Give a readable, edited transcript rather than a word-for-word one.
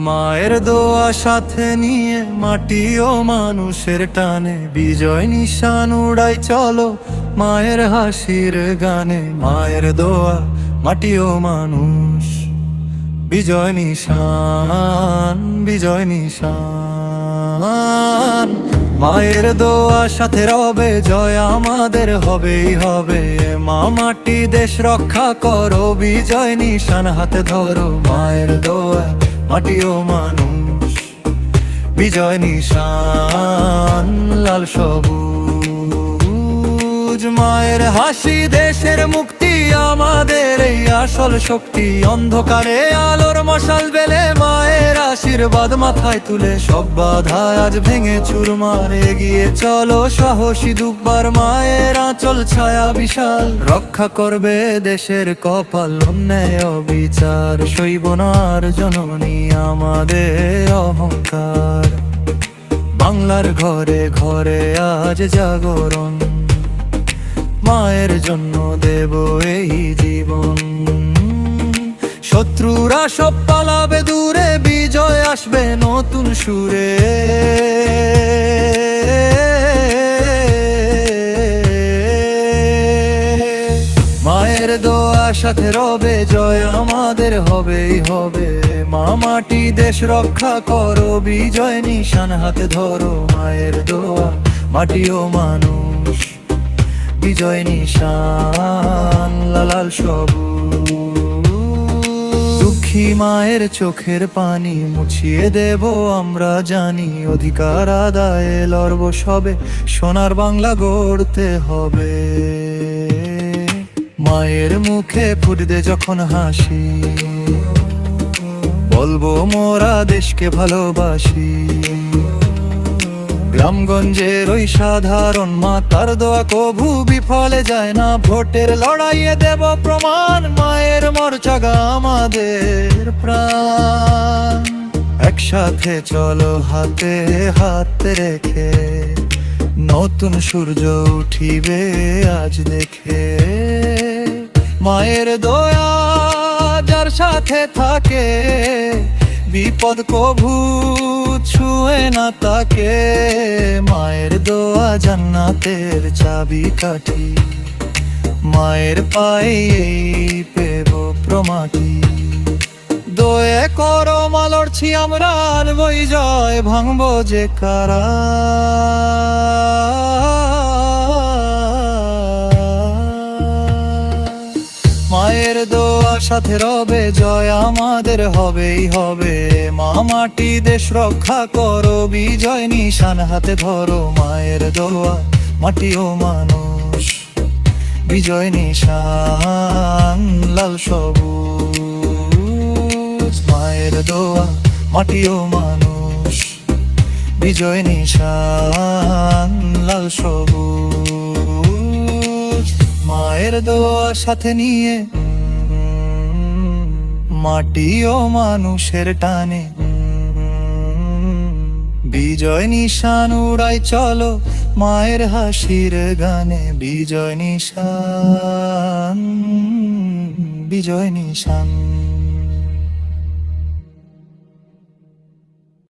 মায়ের দোয়া সাথে নিয়ে মাটি ও মানুষের টানে বিজয় নিশান উড়াই চলো মায়ের হাসির গানে। মায়ের দোয়া মাটি ও মানুষ, বিজয় নিশান, বিজয় নিশান। মায়ের দোয়া সাথে রবে জয় আমাদের হবেই হবে। মা মাটি দেশ রক্ষা করো, বিজয় নিশান হাতে ধরো। মায়ের দোয়া মাটি ও মানুষ, বিজয় নিশান লাল সবুজ। মায়ের হাসি দেশের মুক্তি, আমাদের এই আসল শক্তি। অন্ধকারে আলোর মশাল বেলে মায়ের আশীর্বাদ মাথায় তুলে সব বাধা আজ ভেঙে চুরমার। এগিয়ে চলো সাহসী দুবার, মায়ের আঁচল ছায়া বিশাল। রক্ষা করবে দেশের কপাল, অন্যায় অবিচার সইব না আর জননী আমাদের অহংকার। বাংলার ঘরে ঘরে আজ জাগরণ, মায়ের জন্য দেব এই জীবন। শত্রুরা সব পালাবে দূরে, বিজয় আসবে নতুন সুরে। মায়ের দোয়া সাথে রবে জয় আমাদের হবেই হবে। মা মাটি দেশ রক্ষা করো, বিজয় নিশান হাতে ধরো। মায়ের দোয়া মাটি ও মানুষ, বিজয় নিশান লাল সবুজ। দুঃখী মায়ের চোখের পানি মুছিয়ে দেব আমরা জানি। অধিকার আদায়ে লড়ব সবে, সোনার বাংলা গড়তে হবে। মায়ের মুখে ফুটবে যখন হাসি, বলবো মোরা দেশকে ভালোবাসি। গ্রামগঞ্জের ওই সাধারণ মা তার দোয়া কভু বিফলে যায় না। ভোটের লড়াইয়ে দেব প্রমাণ, মায়ের মর্যাদা আমাদের প্রাণ। একসাথে চলো হাতে হাত রেখে, নতুন সূর্য উঠিবে আজ দেখে। মায়ের দোয়া যার সাথে থাকে, বিপদ কভু ছুঁয়ে না তাকে। মায়ের দোয়া জান্নাতের চাবিকাঠি, মায়ের পায়ে পেব প্রমাটি। দোয়ে করো মা লড়ছি আমরা, বই জয় ভাঙবো যে কারা। মায়ের দোয়া সাথে রবে জয় আমাদের হবেই হবে। মা মাটি দেশ রক্ষা করো, বিজয় নিশান হাতে ধরো। মায়ের দোয়া মাটি ও মানুষ, বিজয় নিশান লাল সবুজ। মায়ের দোয়া মাটি ও মানুষ, বিজয় নিশান লাল সবুজ। মায়ের দোয়া সাথে নিয়ে মাটি ও মানুষের টানে, বিজয় নিশান উড়াই চলো মায়ের হাসির গানে। বিজয় নিশান, বিজয় নিশান।